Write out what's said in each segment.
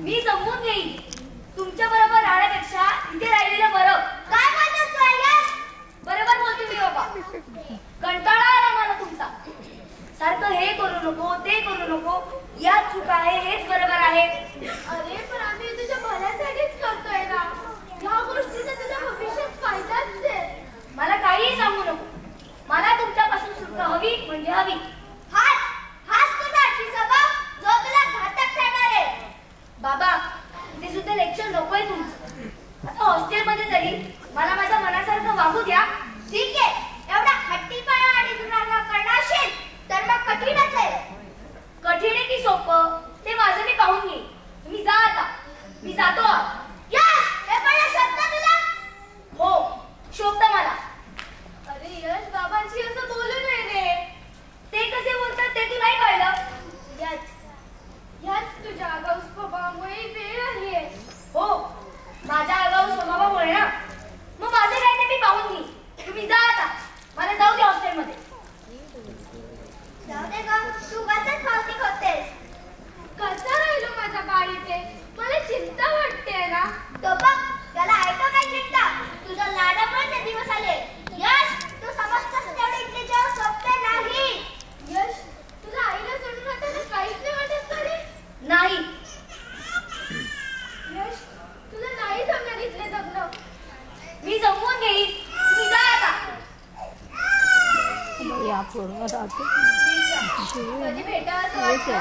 मी समजून घेईन. तुमच्या बरोबर राहण्यापेक्षा इथे राहिलेलं बरं. काय म्हणतोस तू आय्या? बरोबर बोलते मी बाबा. कंटाळा आला मला तुमचा. सारखं हे करू नको ते करू नको, यात चूक आहे, हेच बरोबर आहे. अरे पण आम्ही तुझ्या भल्यासाठीच करतोय ना. या गोष्टीचा तुझ्या भविष्यात फायदाच आहे. मला काहीही सांगू नको. मला तुमच्यापासून सुटका हवी म्हणजे हवी. हाच तुझा स्वभाव जो तुला घातक ठरणार आहे. बाबा ते सुद्धा लेक्चर नकोय तुमचं. आता हॉस्टेलमध्ये तरी मला माझ्या मनासारखं वागू द्या. ठीक आहे, एवढा हट्टीपणा आणि दुरावा करणारशील तर मग कठीणच आहे. कठीण आहे की सोपं ते माझं मी पाहून घेईन. तुम्ही जा आता. मी जातो. यश, हे पण शोधतं तुला? हो, शोधतं मला. अरे यश, बाबांशी असं बोलू नये रे. ते कसे बोलतात ते तू नाही पाहिलं? याच तुझ्या आगाऊ स्वभावामुळे वेळ आहे. हो, माझ्या आगाऊ स्वभावामुळे ना. मग माझे काय ते मी पाहून घेईन. तुम्ही जा आता. मला जाऊ दे हॉस्टेलमध्ये. जाऊ दे ग, तू उगाचच पावती खोदतेस. कसा राहिलो माझ्या बाळीचे? मला चिंता वाटते ना. तो बघ, त्याला ऐका काय चिंता? तुझा लाडामुळे ते दिवस आले. यश, तू समजतोस तेवढे इथले जेव्हा सोपे नाही. यश, तुला आईला सोडून आता काहीच नाही वाटत का रे? नाही. यश, तुला नाही जमणार इथले जगणं. मी जमवून घेईन. तुम्ही जा आता. कधी भेटावं वाटतं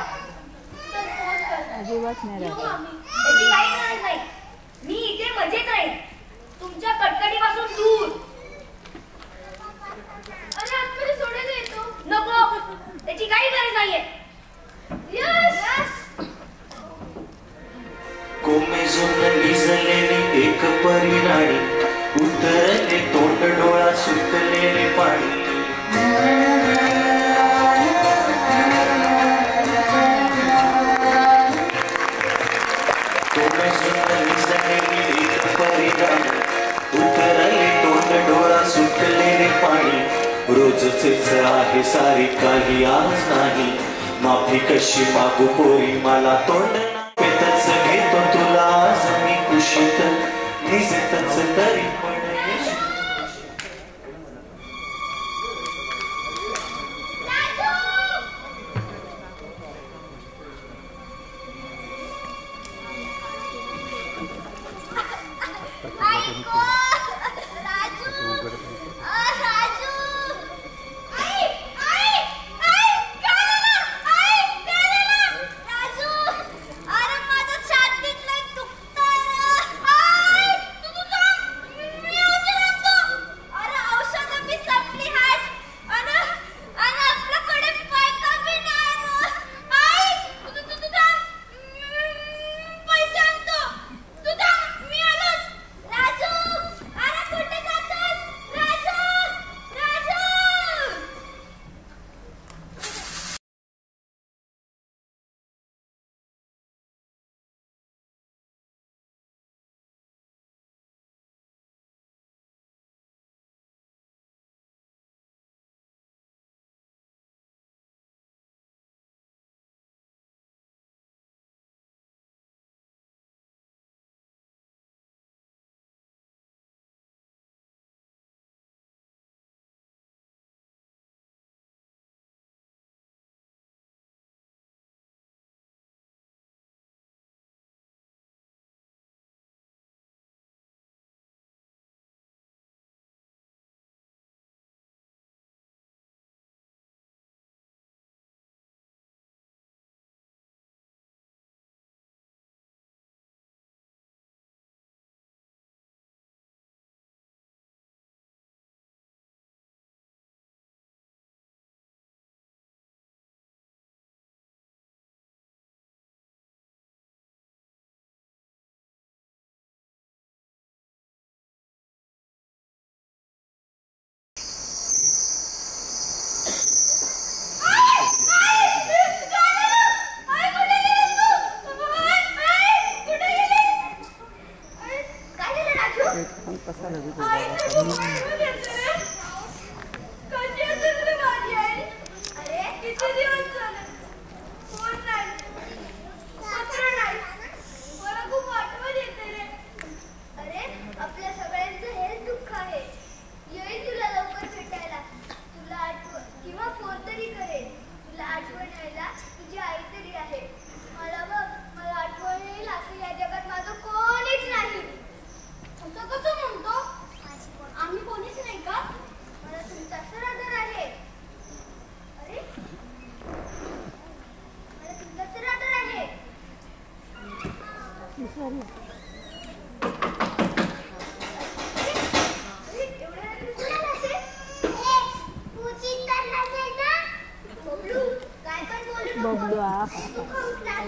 तर फोन कर. अजिबात नाही येऊ आम्ही. त्याची काही गरज नाही. मी इथे मजेत राहीन, तुमच्या कटकटीपासून दूर. अरे आतमध्ये सोडायला येतो. नको, त्याची काही गरज नाहीये. यश, कोमेजून निजलेले एक परिराणी, उतरले तोंड डोळा सुटलेले पाणी. कोमेजून निजलेली एक परिराणी, उतरले तोंड डोळा सुटलेले पाणी. रोजचेच आहे सारी काही आज नाही. माफी कशी मागू पोरी मला तोंड पेतच घेतो तुला आज मी कुशीत. निजेतच तरी पण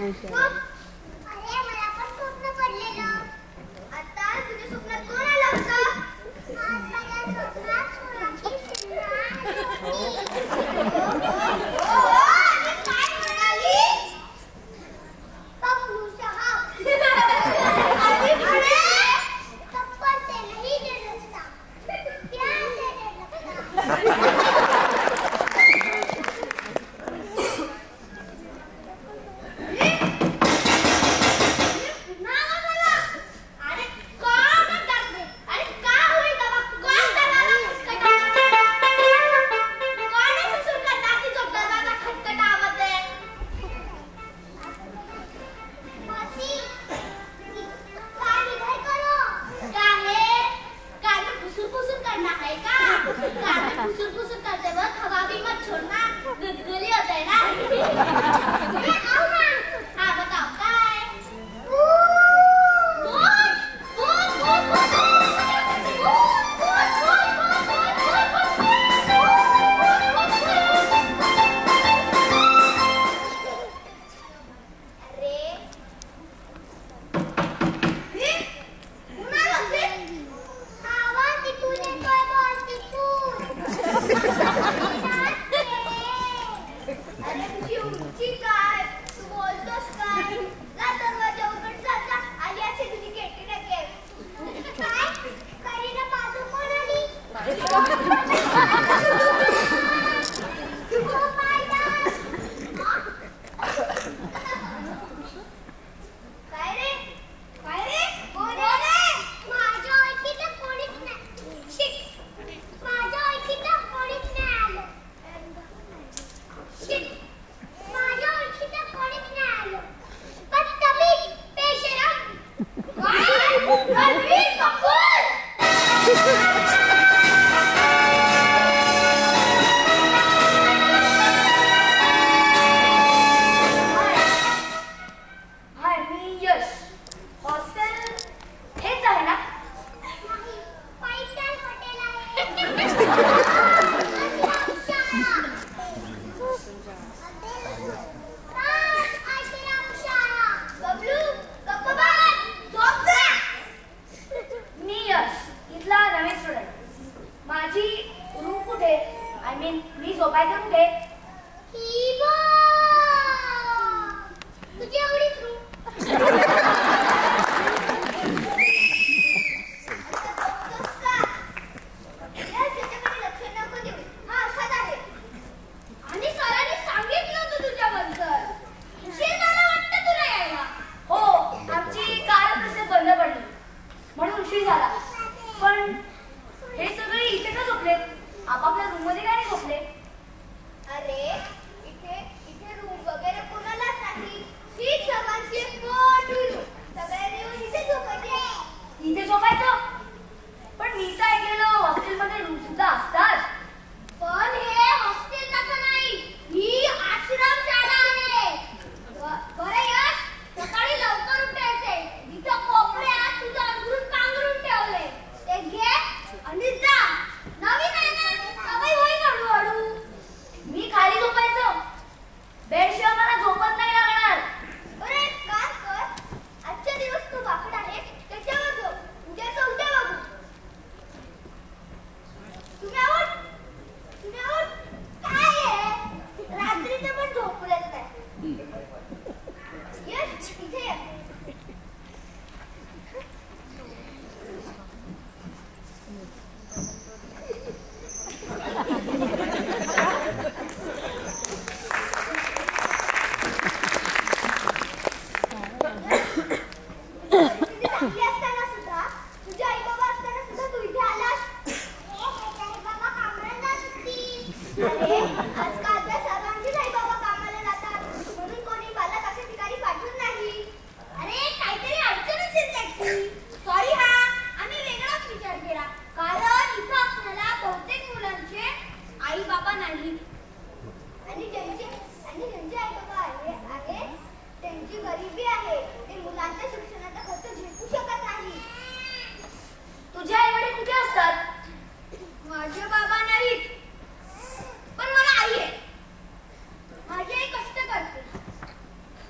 अरे मला पण स्वप्न पडलेलं. आता तुझ्या स्वप्नात कोण आलं होतं? माझ्या स्वप्नात सोनाची सिंह आली होती. आणि काय म्हणाली? बबलू साहब. आणि पुढे तप्पल से नहीं डर लगता, प्यार से डर लगता.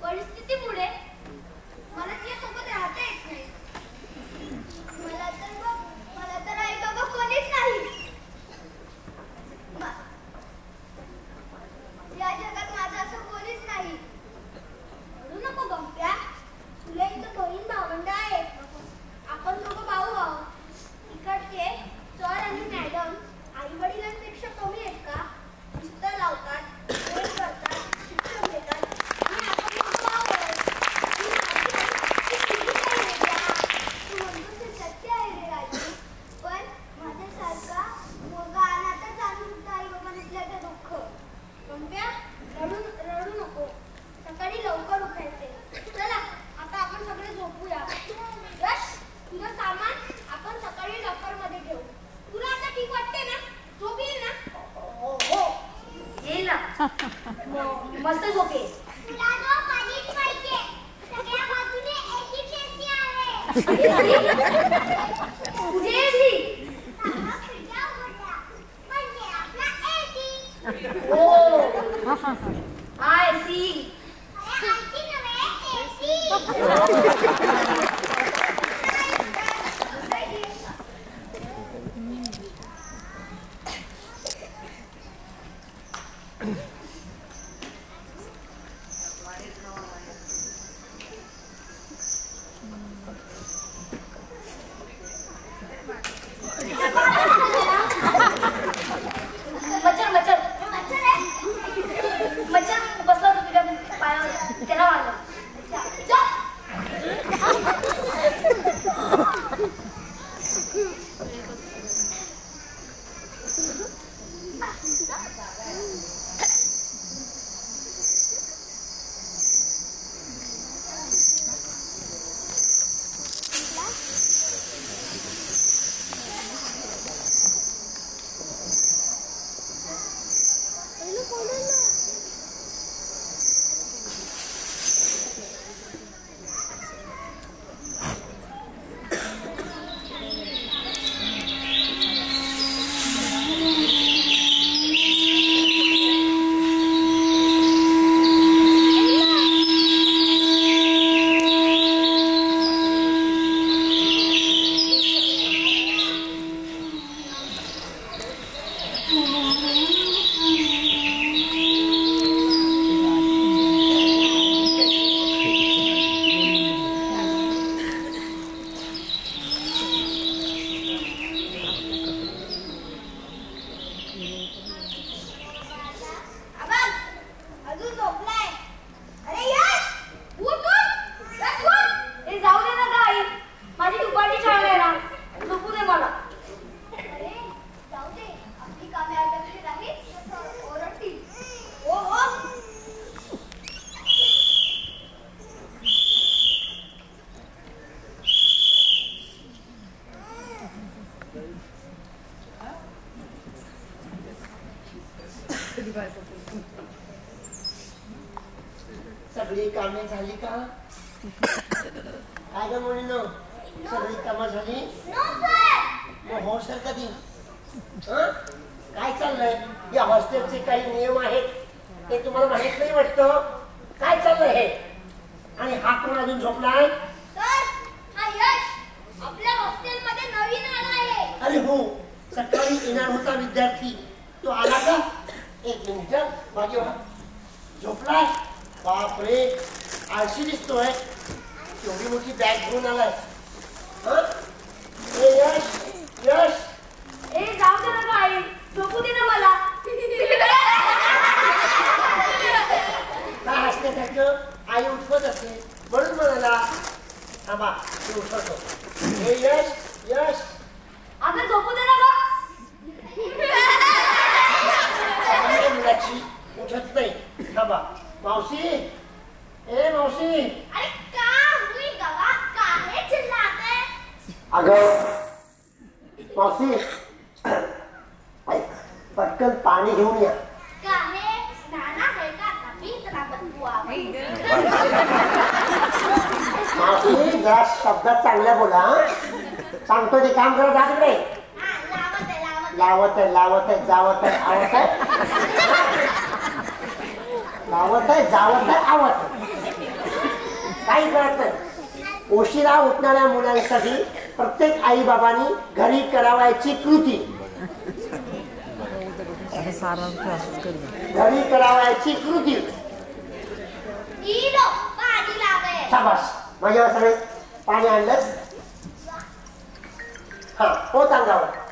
परिस्थिती मस्त झोपे. तुला जो पाणीच पाहिजे. सगळ्या बाजूने एसी एसी आहे. कुठे एसी? सगळ्या खिडक्या उघडल्या. म्हणजे आपला एसी. Oh I see. अरे आयसी नव्हे एसी. मच्छर मच्छर मच्छर आहे. मच्छर बसला होता तुझ्या पायावर त्याला मारलं. सगळी कामे झाली का? काय ग मुलीनो, सगळी कामं झाली? मग हो सर कधी? काय चाललंय? या हॉस्टेलचे काही नियम आहेत ते तुम्हाला माहित नाही वाटतं? काय चाललंय हे? आणि हा कोण अजून झोपलाय? अरे हो, सकाळी येणार होता विद्यार्थी, तो आला का? एक मिनिट मागे व्हा. झोपलाय? बापरे, आळशी दिसतोय. एवढी मोठी बॅग घेऊन आलाय. यश यश, ए जाऊ दे ना आई, झोपू दे ना मला. काय हसते त्याचं? आई उठवत असते म्हणून म्हणाला. थांबा, मी उठवतो. हे यश यश, अगं झोपू दे ना गं. मुलाची उठत नाही. थांबा. मावशी, ए मावशी. अरे का हुई गवा, काहे चिल्लाते? अगं मावशी, पटकन पाणी घेऊन या. काहे नाना है का तभी इतना बदबू आ गई. मावशी, जरा शब्दात चांगल्या बोला. सांगतो ते काम करा. जा तिकडे. लावत आहे लावत आहे जावत आहे आवत आहे. लावत आहे जावत आहे आवत आहे. काही कळत नाही. उशिरा उठणाऱ्या मुलांसाठी प्रत्येक आई बाबांनी घरी करावायची कृती. घरी करावायची कृती. शाबास, माझ्या सगळे पाणी आणलंच. हा, पोत अंगावर.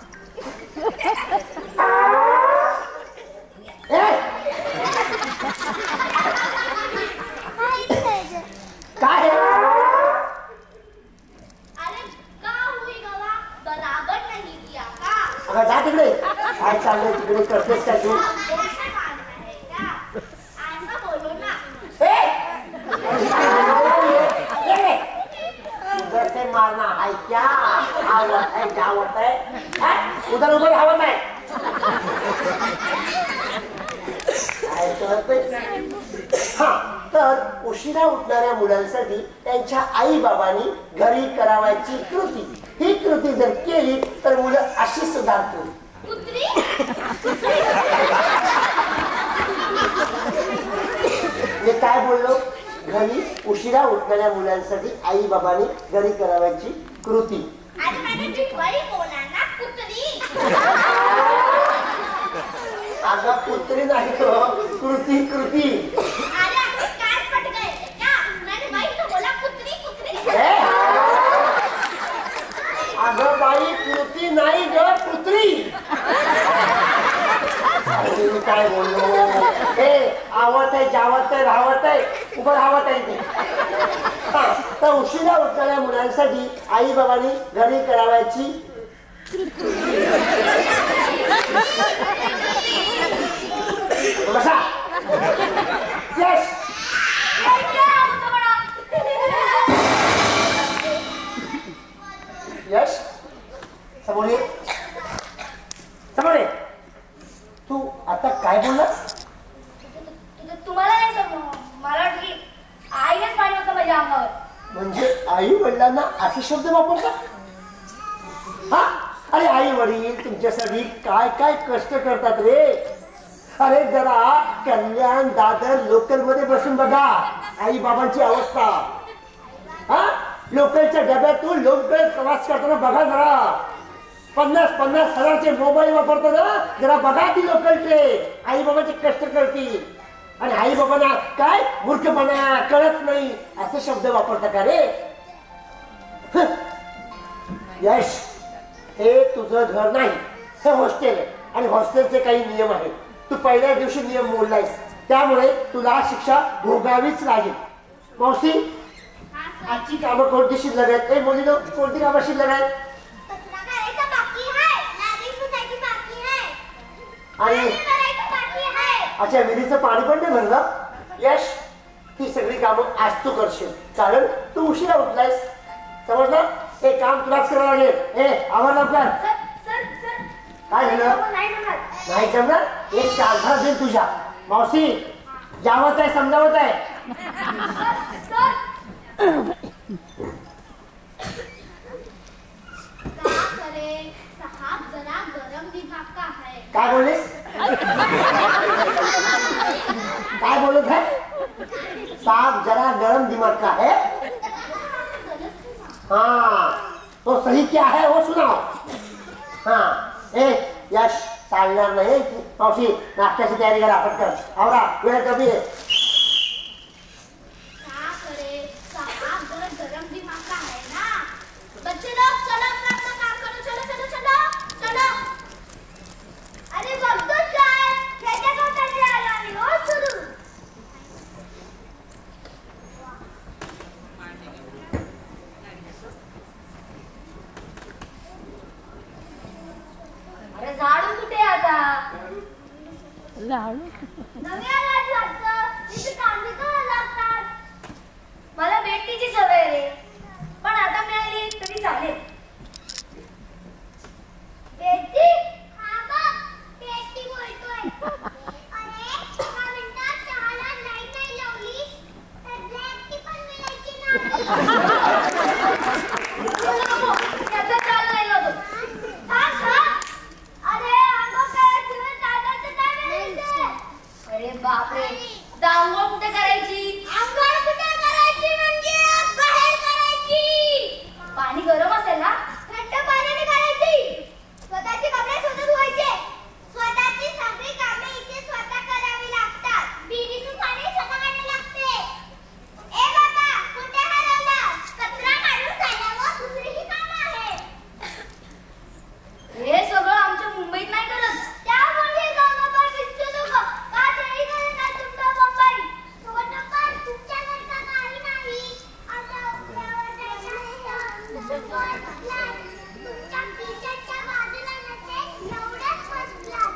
काय अगं जा तिकडे. काय चाललंय तिकडे? करतेस का तू? जैसे मारना है क्या? आवत है जावत है, उधर उधर आवत है. काय करते? हा, तर उशिरा उठणाऱ्या मुलांसाठी त्यांच्या आई बाबांनी घरी करावायची कृती, ही कृती जर केली तर मुलं अशी सुधारतील. मी काय बोललो? घरी उशिरा उठणाऱ्या मुलांसाठी आई बाबांनी घरी करावायची कृती. अगं पुत्री नाही तो, कृती कृती. अगं बाई कृती नाही ग, पुत्री. मी काय बोललो? हे आवत आहे, जावत आहे, राहवत आहे, उभं राहवत आहे ते. तर उशिरा उठणाऱ्या मुलांसाठी आई बाबांनी घरी करावायची बसा. यश यश समोर ये, समोर ये. तू आता काय बोललास? तुम्हाला नाही समजलं. मला वाटलं की आईनेच पाणी होतं माझ्या अंगावर. म्हणजे आई वडिलांना असे शब्द वापरतात? हा, अरे आई वडील तुमच्यासाठी काय काय कष्ट करतात रे. अरे जरा कल्याण दादर लोकल मध्ये बसून बघा आई बाबांची अवस्था. हा, लोकलच्या डब्यातून लोकल प्रवास करताना बघा जरा. 50-50 हजारचे मोबाईल वापरतो ना, जरा बघा ती लोकलचे आई बाबाचे कष्ट करतील. आणि आई बाबांना काय मूर्खपणा, कळत नाही असे शब्द वापरतात का रे? यश, हे तुझं घर नाही, हे हॉस्टेल आहे. आणि हॉस्टेलचे काही नियम आहेत. तू पहिल्या दिवशी नियम मोडलायस, त्यामुळे तुला शिक्षा भोगावीच लागेल. मावशी, आजची कामं कोणती शिल्लक आहेत? ए मुलीनो, कोणती कामं शिल्लक आहेत? आणि अच्छा, विहिरीचं पाणी पण नाही भरलं. यश, ही सगळी कामं आज तू करशील, कारण तू उशिरा उठलायस. समजलं? हे काम तुलाच करावं लागेल. हे आवर लवकर. काय झालं? नाही जमणार? एक चालथा देईल तुझ्या. मावशी, जावत आहे, समजावत आहे. काय बोललीस? काय बोलत है? साहब जरा गरम दिमाग का है. हाँ, तो सही क्या है वो सुनाओ. हाँ, ए यश, चालणार नाही. मावशी, नाश्त्याची तयारी करा पटकन. आवरा, वेळ कमी आहे. झाडू कुठे आता? मला भेटीची सवय रे, पण आता मिळाली तरी चालेल. बेटी? हा बघ, बेटी बोलतोय. अरे, का म्हणतात चहाला नाही लावलीस तर ब्लॅक टी पण मिळायची ना. त्याचा चाल नाही लावतो. अरे बापरे, दांगोळ कुठे करायची? अंघोळ कुठे करायची म्हणजे बाहेर करायची. पाणी गरम असेल ना? थंड पाण्याने करायची. स्वतःचे कपडे स्वतः धुवायचे. स्वतःची सगळी कामे इथे स्वतः करावी लागतात. विहिरीतून पाणी स्वतः काढावे लागते. ए बाबा, कुठे हरवलास? कचरा काढून झाल्यावर दुसरीही कामं आहेत. हे सगळं आमच्या मुंबईत नाही करत. त्यामुळे गावाबाहेर दिसतो लोक का तरी करणार तुमचा मुंबई. सोनपर तुमच्यासारखा काही नाही. आता उघड्यावर जायचं तुमच्या खिशाच्या बाजूला नसेल एवढंच बसलात.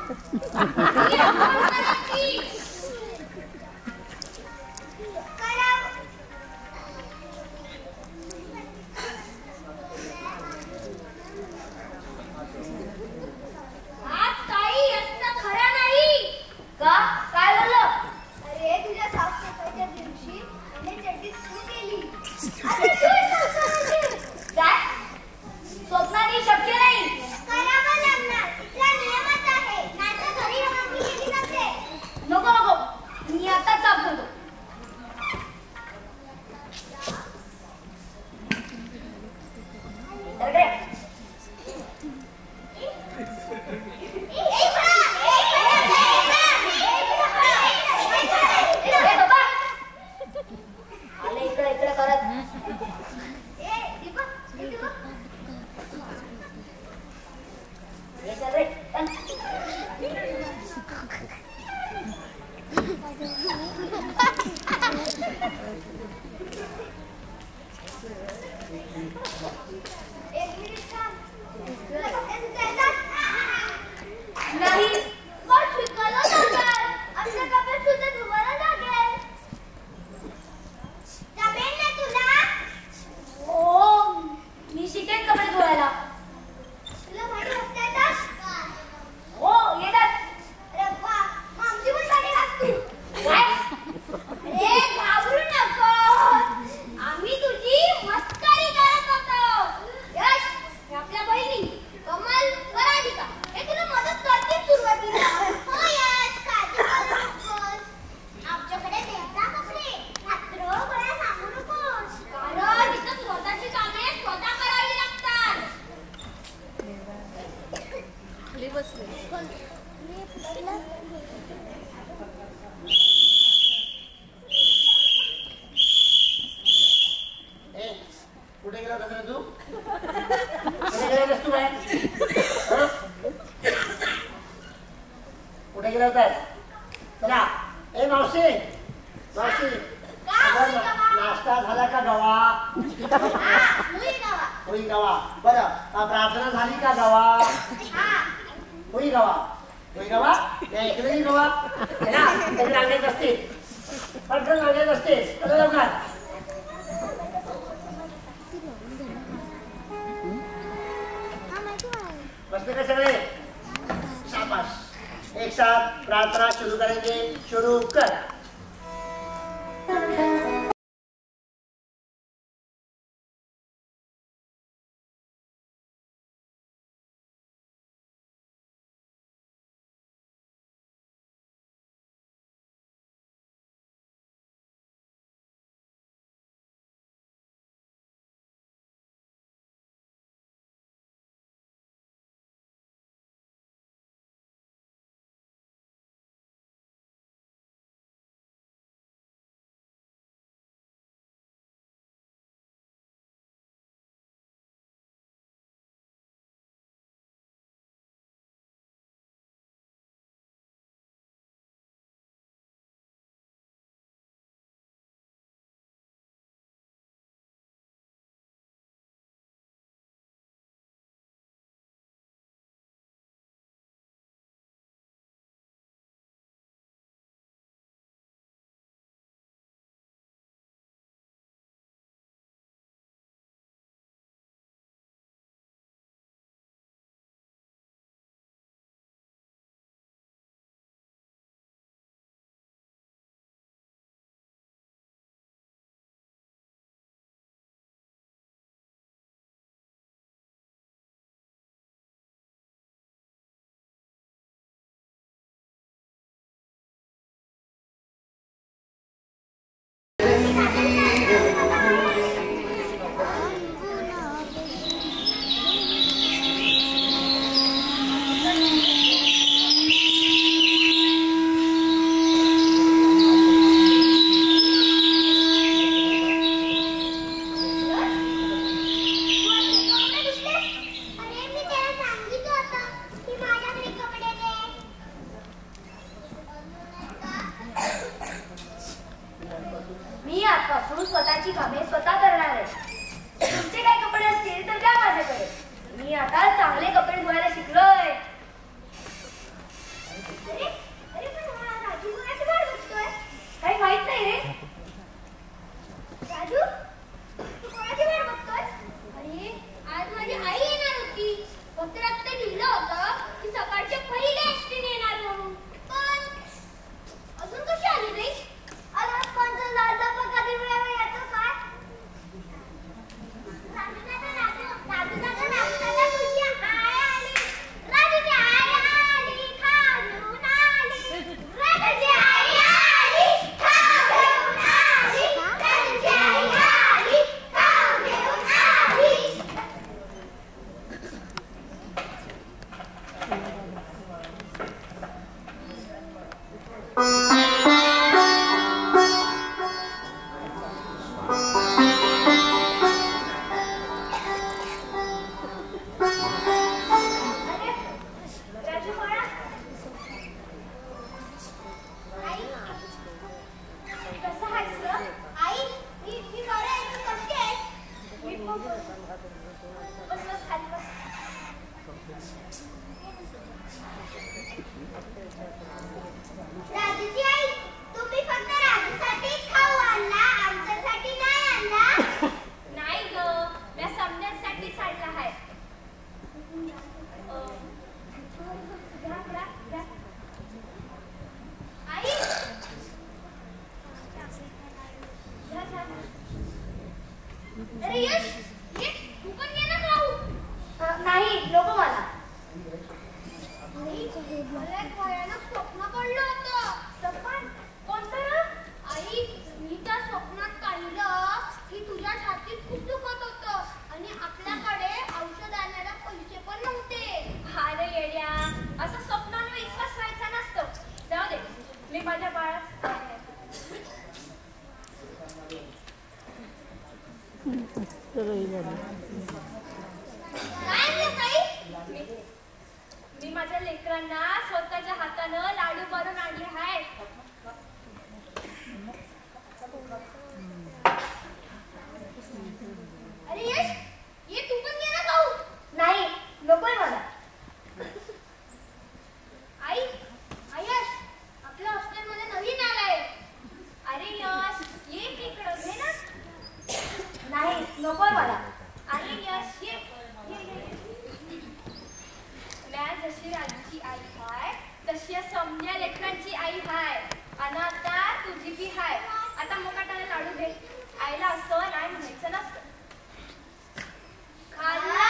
का? काय बोललं? अरे तुझ्या साफसफाईच्या कुठे गेला होता तू? कुठे गेला तू काय? कुठे गेला होतास? चला ए मावशी मावशी नाश्ता झाला का गवा? होई गवा. बरं प्रार्थना झाली का गवा? होई गवा. होई गवा या इकडे गवा त्याला लागत असते पटकन लागत असते. चला लवकर बसले का सगळे? शाबाश. एक साथ प्रार्थना शुरू करेंगे. शुरू कर. स्वतःची कामे स्वतः करणार आहे. तुमचे काही कपडे असतील तर द्या माझ्याकडे. मी आता चांगले कपडे धुवायला शिकलोय. काही माहित नाही रे. राजू तू कोणाची वाट बघतोस? अरे आज माझी आई येणार होती. पत्रात ते लिहिलं होतं की सकाळच्या पहिल्या एसटीने येणार म्हणून. पण अजून कशी आली रे? अरे पण तो लाडा पण कधी वेळ येतो काय? असं स्वप्नांवर विश्वास व्हायचा नसतो. जाऊ दे, मी माझ्या बाळास मी माझ्या लेकरांना स्वतःच्या हातानं लाडू बनवून आणले आहेत. अरे यश, ये तू पण घे ना खाऊ. नाही, नकोय मला. आई, यश, आपल्या हॉस्टेलमध्ये नवीन आलाय. अरे यश, ये तिकडं घे ना. नाही, नकोय मला. अरे यश, ये. म्या जशी राजूची आई हाय तशी या समन्या लेकरांची आई हाय. आणि आता तुझी बी हाय. आता मुकाटाने लाडू घे. आईला असं नाही म्हणायचं नसतं. खाल्ला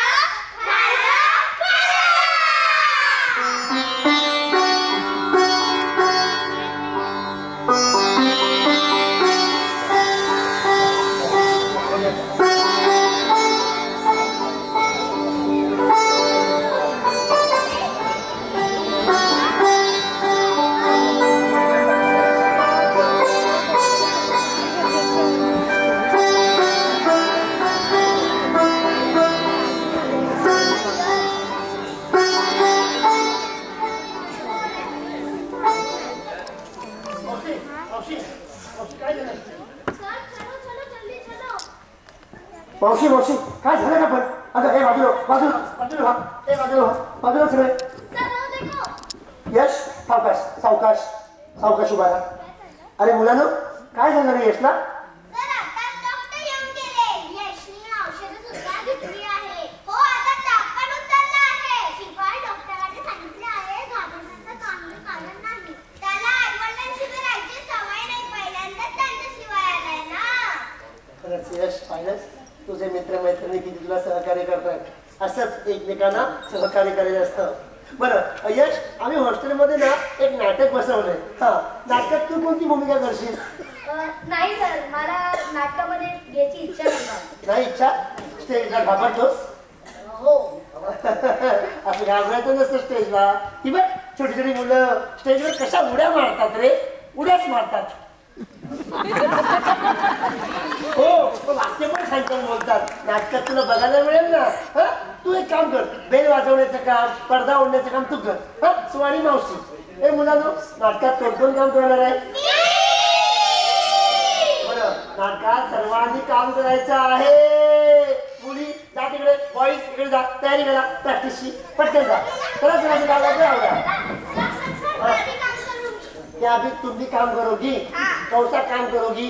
मावशी मावशी काय झालं का पण? अगं हे बाजूला बाजूला बाजूला हे बाजूला सगळे. यश सावकाश सावकाश सावकाश उभा राहा. अरे मुलांनो काय झालं रे यशला? तर आता डॉक्टर येऊन गेले. यशनी औषधं सुद्धा घेतली आहे. हो, आता ताप पण उतरला आहे. शिवाय डॉक्टरांनी सांगितले आहे घाबरण्याचं काहीही कारण नाही. त्याला आईवडिलांशिवाय राहायची सवय नाही. पहिल्यांदाच त्यांच्याशिवाय आलाय ना. खरंच यश पाहिलंच तुझे मित्र मैत्रिणी किती तुला सहकार्य करतात. असंच एकमेकांना सहकार्य करायचं असतं. बरं यश, आम्ही हॉस्टेलमध्ये ना एक नाटक बसवलंय. हा, नाटकात तू कोणती भूमिका करशील? नाही सर, मला नाटकामध्ये घ्यायची इच्छा नाही. नाही इच्छा? स्टेजला घाबरतोस? हो. असं घाबरायचं नसतं स्टेजला. की बघ छोटी छोटी मुलं स्टेजवर कशा उड्या मारतात रे. उड्याच मारतात. हो, वाक्य पण छान बोलतात. नाटकात तुला बघायला मिळेल ना. हा, तू एक काम कर, बेल वाजवण्याचं काम, पडदा ओढण्याचं काम तू कर. हा, तू आणि मावशी. ए मुलांनो, नाटकात कोण काम करणार आहे? बरं, नाटकात सर्वांनी काम करायचं आहे. मुली जा तिकडे, बॉईज इकडे जा, तयारी करा प्रॅक्टिसची. पटकन जा. चला चला क्या अभी तुम भी काम करोगी? कौसा काम करोगी?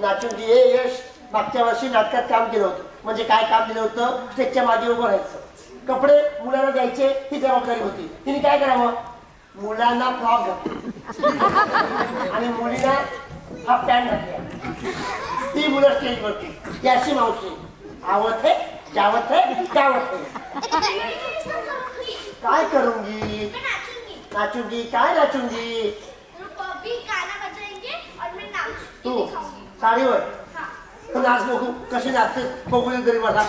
नाचूंगी. हे यश, मागच्या वर्षी नाटकात काम केलं होतं. म्हणजे काय काम दिलं होतं? स्टेजच्या मागे उभं राहायचं, कपडे मुलांना द्यायचे, ही जबाबदारी होती. तिने काय करावं? मुलांना फ्रॉक घातला आणि मुलीला हाफ पॅन्ट घातल्या. ती मुलं स्टेजवरती. ती अशी मावशी आवत है जावत है जावत है. काय करूंगी? नाचूंगी. काय नाचूंगी? तू साडीवर नाच बघू कशी नाचते बघू दे तरी मला.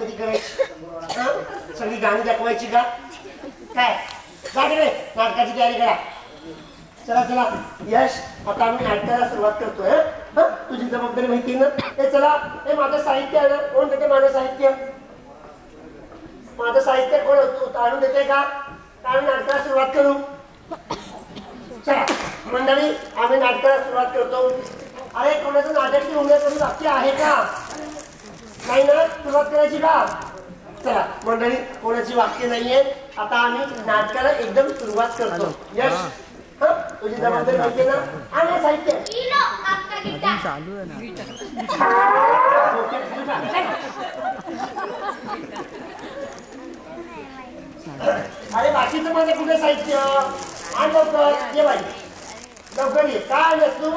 कधी करायची? सगळी गाणी दाखवायची का काय? जा तिकडे नाटकाची तयारी करा. चला चला यश, आता आम्ही नाटकाला सुरुवात करतोय. तुझी जबाबदारी माहिती ना? हे चला, हे माझं साहित्य आहे ना, कोण देते माझं साहित्य? माझं साहित्य कोण आणून देते का? आम्ही नाटकाला सुरुवात करू. चला मंडळी, आम्ही नाटकाला सुरुवात करतो. अरे कोणाचं नाटक सुरू होण्यासाठी बाकी आहे का? नाही ना? सुरुवात करायची का? चला मंडळी, कोणाची वाक्य नाहीये. आता आम्ही नाटकाला एकदम सुरुवात करतो. यश, तुझी जबाबदारी माहिती ना? आणि साहित्य चालू आहे ना. अरे बाकीचं माझं कुठे साहित्य? आणि लवकर ये बाई, लवकर ये. काय आणलंस तू?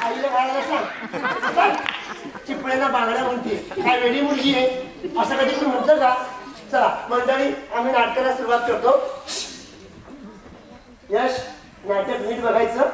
आईला घालायला सांग. चिपळ्यांना बांगड्या म्हणते. काय वेडी मुलगी आहे असं कधी तुम्ही म्हणतं का? चला मंडळी, आम्ही नाटकाला सुरुवात करतो. यश, नाटक नीट बघायचं.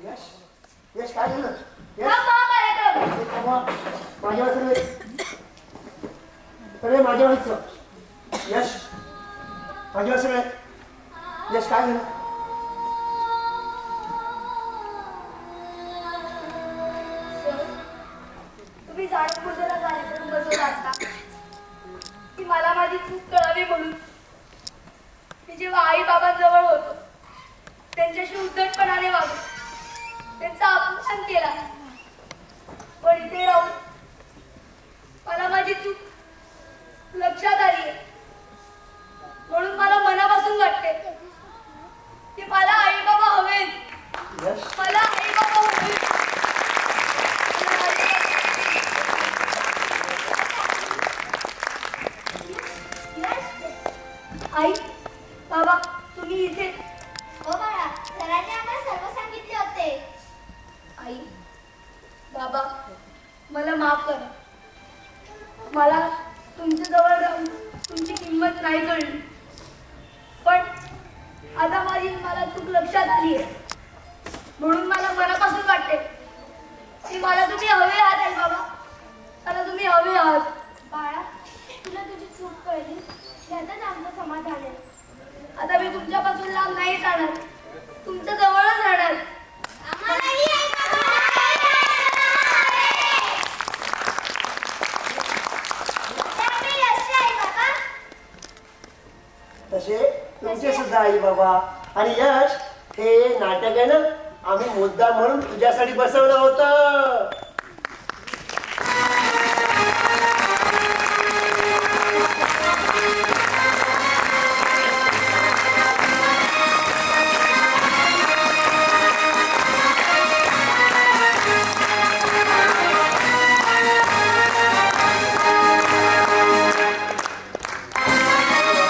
यश, यश काय झालं? माझ्या सगळे माझ्या व्हायचं. यश, माझ्या सगळे. यश काय झालं? तुम्ही झाडपूजेला कार्यक्रम बसवला असता की मला माझी चूक कळावी म्हणून मी जेव्हा आई बाबांजवळ होतो त्यांच्याशी उद्धटपणाने वागलो, त्यांचा अपमान केला. पण इथे राहून मला माझी चूक लक्षात आली आहे. म्हणून मला मनापासून वाटते की मला आई बाबा हवेत. मला आई बाबा हवेत. आई बाबा तुम्ही इथे? हो बाळा, सरांनी आम्हाला सर्व सांगितले होते. आई बाबा मला माफ करा. मला तुमच्या जवळ राहून तुमची किंमत नाही कळली. पण आता मला चूक लक्षात आली आहे. म्हणून मला मनापासून वाटते की मला तुम्ही हवे आहात आई बाबा. मला तुम्ही हवे आहात. बाळा, तुला तुझी वहिनी यातच आमचं समाधान आहे. आता मी तुमच्यापासून लांब नाही जाणार, तुमच्या जवळच राहणार. तसे तुमचे सुद्धा आई बाबा. आणि यश, हे नाटक आहे ना, आम्ही मुद्दा म्हणून तुझ्यासाठी बसवलं होतं.